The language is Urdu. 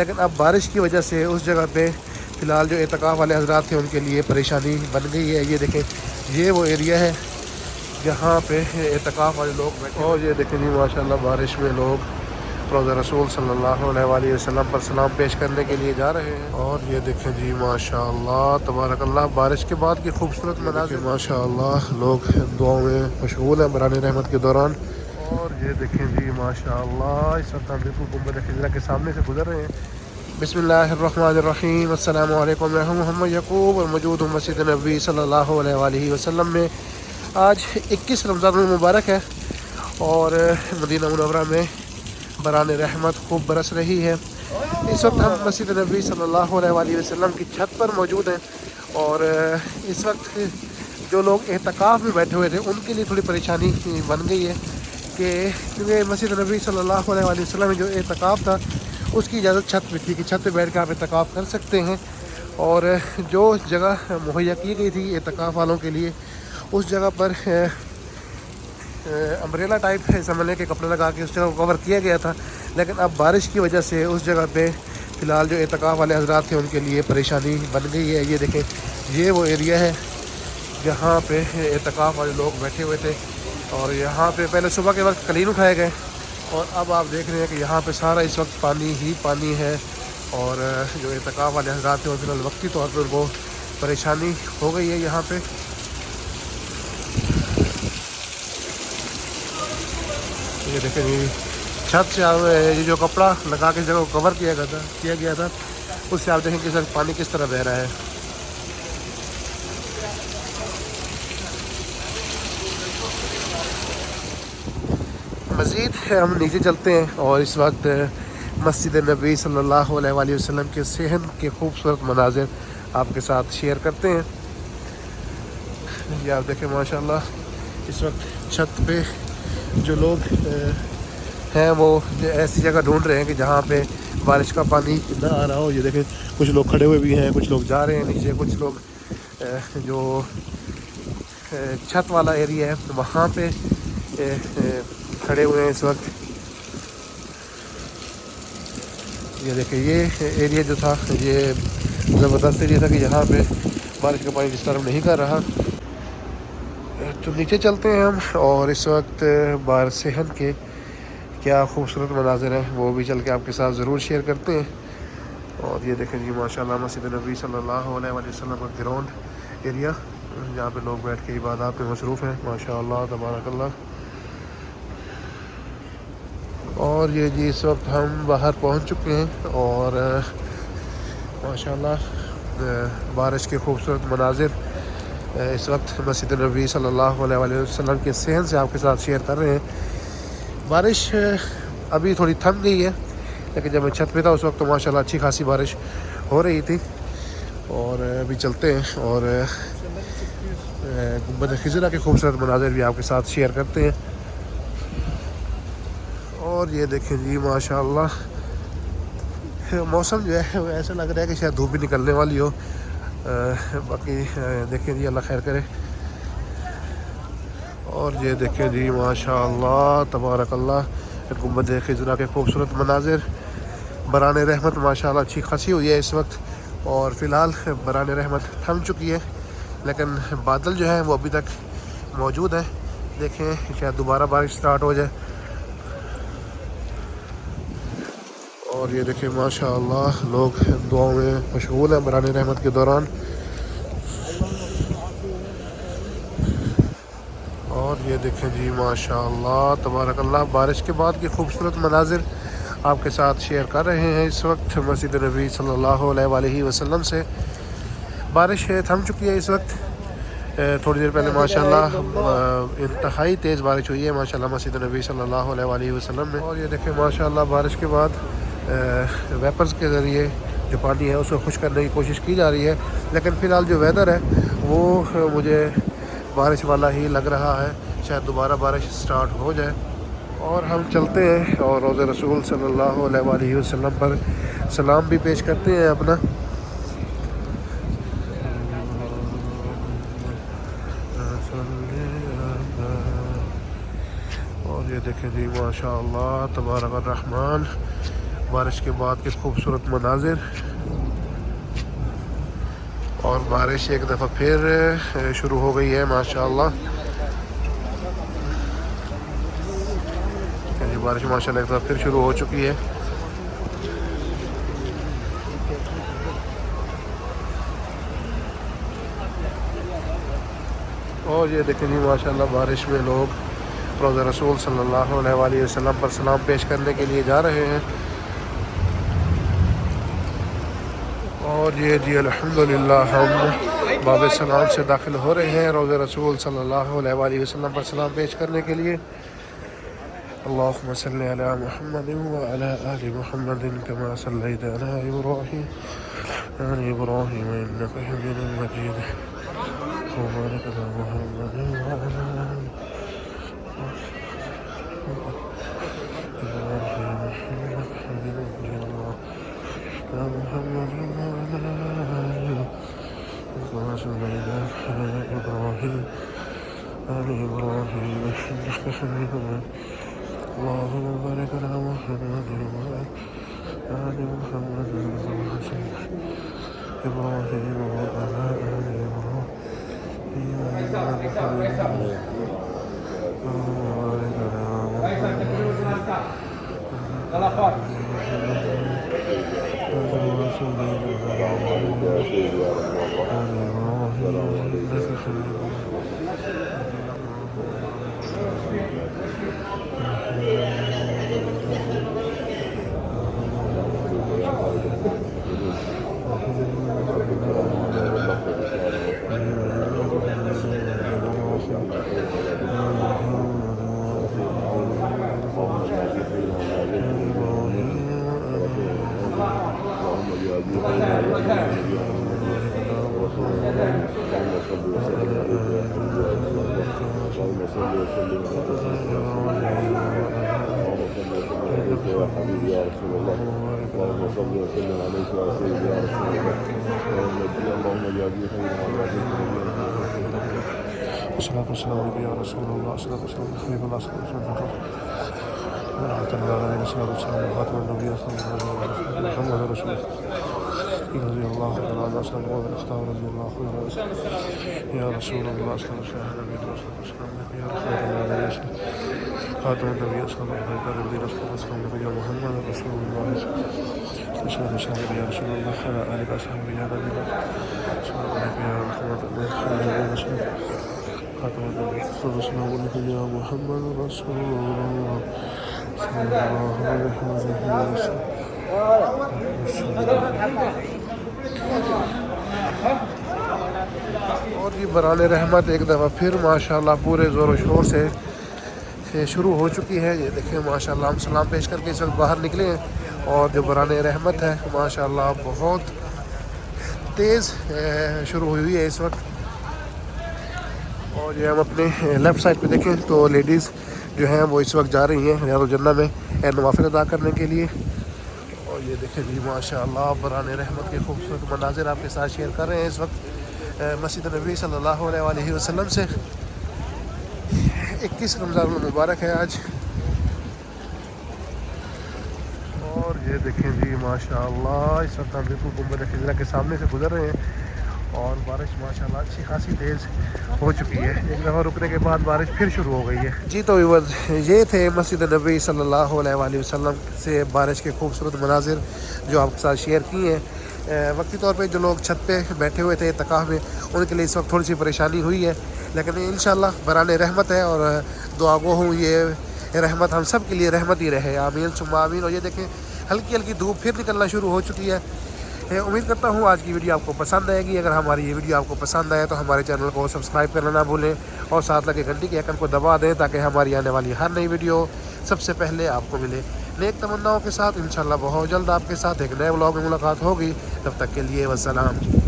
لیکن اب بارش کی وجہ سے اس جگہ پہ فی الحال جو اعتکاف والے حضرات تھے ان کے لیے پریشانی بن گئی ہے۔ یہ دیکھیں یہ وہ ایریا ہے جہاں پہ اعتکاف والے لوگ بیٹھے، اور یہ دیکھیں جی ماشاءاللہ بارش میں لوگ روضہ رسول صلی اللہ علیہ وآلہ وسلم پر سلام پیش کرنے کے لیے جا رہے ہیں۔ اور یہ دیکھیں جی ماشاءاللہ تبارک اللہ بارش کے بعد کی خوبصورت مناظر، ماشاءاللہ لوگ دعاؤں میں مشغول ہیں بران رحمت کے دوران۔ اور یہ دیکھیں جی ماشاءاللہ اس وقت ہم بالکل گنبد خضرا کے سامنے سے گزر رہے ہیں۔ بسم اللہ الرحمن الرحیم، السلام علیکم، میں ہوں محمد یعقوب اور موجود ہوں مسجد نبوی صلی اللہ علیہ وآلہ وسلم میں۔ آج 21 رمضان المبارک ہے اور مدینہ منورہ میں بران رحمت خوب برس رہی ہے۔ اس وقت ہم مسجد نبوی صلی اللہ علیہ وآلہ وسلم کی چھت پر موجود ہیں، اور اس وقت جو لوگ اعتکاف میں بیٹھے ہوئے تھے ان کے لیے تھوڑی پریشانی بن گئی ہے کہ کیونکہ مسجد نبوی صلی اللہ علیہ وآلہ وسلم میں جو اعتکاف تھا اس کی اجازت چھت پہ تھی کہ چھت پہ بیٹھ کے آپ اعتکاف کر سکتے ہیں، اور جو جگہ مہیا کی گئی تھی اعتکاف والوں کے لیے اس جگہ پر امبریلا ٹائپ سنبھلنے کے کپڑے لگا کے اس جگہ کو کور کیا گیا تھا، لیکن اب بارش کی وجہ سے اس جگہ پہ فی الحال جو اعتکاف والے حضرات تھے ان کے لیے پریشانی بن گئی ہے۔ یہ دیکھیں یہ وہ ایریا ہے جہاں پہ اعتکاف والے لوگ بیٹھے ہوئے تھے، اور یہاں پہ پہلے صبح کے وقت قلین اٹھائے گئے، اور اب آپ دیکھ رہے ہیں کہ یہاں پہ سارا اس وقت پانی ہی پانی ہے، اور جو اعتکاف والے حضرات ہیں فی الحال وقتی طور پر وہ پریشانی ہو گئی ہے یہاں پہ۔ یہ دیکھیں جی چھت سے یہ جو کپڑا لگا کے جگہ کو کور کیا گیا تھا اس سے آپ دیکھیں کہ سر پانی کس طرح بہہ رہا ہے۔ مزید ہم نیچے چلتے ہیں اور اس وقت مسجد نبوی صلی اللہ علیہ وآلہ وسلم کے صحن کے خوبصورت مناظر آپ کے ساتھ شیئر کرتے ہیں۔ یہ آپ دیکھیں ماشاءاللہ اس وقت چھت پہ جو لوگ ہیں وہ ایسی جگہ ڈھونڈ رہے ہیں کہ جہاں پہ بارش کا پانی نہ آ رہا ہو۔ یہ دیکھیں کچھ لوگ کھڑے ہوئے بھی ہیں، کچھ لوگ جا رہے ہیں نیچے، کچھ لوگ جو چھت والا ایریا ہے وہاں پہ کھڑے ہوئے ہیں اس وقت۔ یہ دیکھیں یہ ایریا جو تھا یہ زبردست ایریا تھا کہ یہاں پہ بارش کا پانی ڈسٹرب نہیں کر رہا۔ تو نیچے چلتے ہیں ہم اور اس وقت باہر صحن کے کیا خوبصورت مناظر ہیں وہ بھی چل کے آپ کے ساتھ ضرور شیئر کرتے ہیں۔ اور یہ دیکھیں جی ماشاءاللہ مسجد نبوی صلی اللہ علیہ وآلہ وسلم کا گراؤنڈ ایریا جہاں پہ لوگ بیٹھ کے عبادات میں مصروف ہیں، ماشاءاللہ تبارک اللہ۔ اور یہ جی اس وقت ہم باہر پہنچ چکے ہیں اور ماشاءاللہ بارش کے خوبصورت مناظر اس وقت مسجد نبوی صلی اللہ علیہ وآلہ وسلم کے صحن سے آپ کے ساتھ شیئر کر رہے ہیں۔ بارش ابھی تھوڑی تھم گئی ہے، لیکن جب میں چھت پہ تھا اس وقت تو ماشاءاللہ اچھی خاصی بارش ہو رہی تھی۔ اور ابھی چلتے ہیں اور گنبد خضرا کے خوبصورت مناظر بھی آپ کے ساتھ شیئر کرتے ہیں۔ اور یہ دیکھیں جی ماشاءاللہ موسم جو ہے وہ ایسا لگ رہا ہے کہ شاید دھوپ بھی نکلنے والی ہو، باقی دیکھیں جی اللہ خیر کرے۔ اور یہ دیکھیں جی ماشاءاللہ تبارک اللہ گنبد خضرا کے خوبصورت مناظر۔ بران رحمت ماشاءاللہ اچھی خاصی ہوئی ہے اس وقت، اور فی الحال بران رحمت تھم چکی ہے، لیکن بادل جو ہے وہ ابھی تک موجود ہے۔ دیکھیں شاید دوبارہ بارش سٹارٹ ہو جائے۔ اور یہ دیکھیں ماشاءاللہ لوگ دعاؤں میں مشغول ہیں بران رحمت کے دوران۔ اور یہ دیکھیں جی ماشاءاللہ تبارک اللہ بارش کے بعد کی خوبصورت مناظر آپ کے ساتھ شیئر کر رہے ہیں اس وقت مسجد نبوی صلی اللہ علیہ وآلہ وسلم سے۔ بارش تھم چکی ہے اس وقت، تھوڑی دیر پہلے ماشاءاللہ انتہائی تیز بارش ہوئی ہے ماشاءاللہ مسجد نبوی صلی اللہ علیہ وآلہ وسلم میں۔ اور یہ دیکھیں ماشاءاللہ بارش کے بعد ویپرز کے ذریعے جو پانی ہے اس کو خشک کرنے کی کوشش کی جا رہی ہے، لیکن فی الحال جو ویدر ہے وہ مجھے بارش والا ہی لگ رہا ہے، شاید دوبارہ بارش سٹارٹ ہو جائے۔ اور ہم چلتے ہیں اور روضہ رسول صلی اللہ علیہ وآلہ وسلم پر سلام بھی پیش کرتے ہیں اپنا۔ اور یہ دیکھیں جی ماشاءاللہ تبارک الرحمن بارش کے بعد کس خوبصورت مناظر، اور بارش ایک دفعہ پھر شروع ہو گئی ہے ماشاءاللہ۔ بارش ماشاءاللہ ایک دفعہ پھر شروع ہو چکی ہے۔ اور یہ دیکھیں جی ماشاءاللہ بارش میں لوگ روضہ رسول صلی اللہ علیہ وآلہ وسلم پر سلام پیش کرنے کے لیے جا رہے ہیں۔ اور یہ جی الحمدللہ ہم باب سلام سے داخل ہو رہے ہیں روضہ رسول صلی اللہ علیہ وآلہ وسلم پر سلام پیش کرنے کے لیے۔ اللہم صلی علی محمد وعلی آل محمد کما صلیت علی ابراہیم وعلی ابراہیم انک حمید مجید وبارک علی محمد وعلی آل اللهم بارك على محمد وعلى آل محمد إبراهيم وعلى آل إبراهيم إنك حميد مجيد وبارك على الصلاة والسلام عليك يا رسول الله، الصلاة والسلام على حبيب الله، الصلاة والسلام على ورحمة الله عليه، الصلاة والسلام على خاتم النبيين صلى الله عليه وسلم محمد رسول الله رضي الله تعالى عنه وسلم والاختار رضي الله عنه يا رسول الله، الصلاة والسلام على نبينا والصلاة والسلام عليك يا رسول الله خاتم النبيين صلى الله عليه وسلم الصلاة والسلام عليك يا محمد رسول الله الصلاة والسلام عليك يا رسول الله على آلك وصحبه يا نبي الله الصلاة عليك يا محمد الله خاتم النبيين صلى الله عليه وسلم يا محمد رسول الله صلى الله عليه وسلم۔ اور یہ بران رحمت ایک دفعہ پھر ماشاءاللہ پورے زور و شور سے شروع ہو چکی ہے۔ یہ دیکھیں ماشاءاللہ ہم سلام پیش کر کے اس وقت باہر نکلے ہیں، اور جو بران رحمت ہے ماشاءاللہ بہت تیز شروع ہوئی ہے اس وقت۔ اور یہ ہم اپنے لیفٹ سائڈ پہ دیکھیں تو لیڈیز جو ہیں وہ اس وقت جا رہی ہیں ریاض الجنہ میں نوافل ادا کرنے کے لیے۔ اور یہ دیکھیں جی ماشاءاللہ بران رحمت کے خوبصورت مناظر آپ کے ساتھ شیئر کر رہے ہیں اس وقت مسجد نبی صلی اللہ علیہ وآلہ وسلم سے۔ 21 رمضان المبارک ہے آج۔ اور یہ دیکھیں جی ماشاءاللہ اس وقت ہم بالکل گنبد خضرا کے سامنے سے گزر رہے ہیں، اور بارش ماشاءاللہ اچھی خاصی تیز ہو چکی ہے۔ ایک دفعہ رکنے کے بعد بارش پھر شروع ہو گئی ہے۔ جی تو یہ تھے مسجد نبی صلی اللہ علیہ وآلہ وسلم سے بارش کے خوبصورت مناظر جو آپ کے ساتھ شیئر کیے ہیں۔ وقتی طور پہ جو لوگ چھت پہ بیٹھے ہوئے تھے اعتکاف میں ان کے لیے اس وقت تھوڑی سی پریشانی ہوئی ہے، لیکن انشاءاللہ بران رحمت ہے، اور دعا گو ہوں یہ رحمت ہم سب کے لیے رحمت ہی رہے، آمین ثم آمین۔ اور یہ دیکھیں ہلکی ہلکی دھوپ پھر نکلنا شروع ہو چکی ہے۔ امید کرتا ہوں آج کی ویڈیو آپ کو پسند آئے گی۔ اگر ہماری یہ ویڈیو آپ کو پسند آئے تو ہمارے چینل کو سبسکرائب کرنا نہ بھولیں، اور ساتھ لگے گھنٹی کے آئیکن کو دبا دیں تاکہ ہماری آنے والی ہر نئی ویڈیو سب سے پہلے آپ کو ملے۔ نیک تمناؤں کے ساتھ انشاءاللہ بہت جلد آپ کے ساتھ ایک نئے ولاگ میں ملاقات ہوگی۔ تب تک کے لیے والسلام۔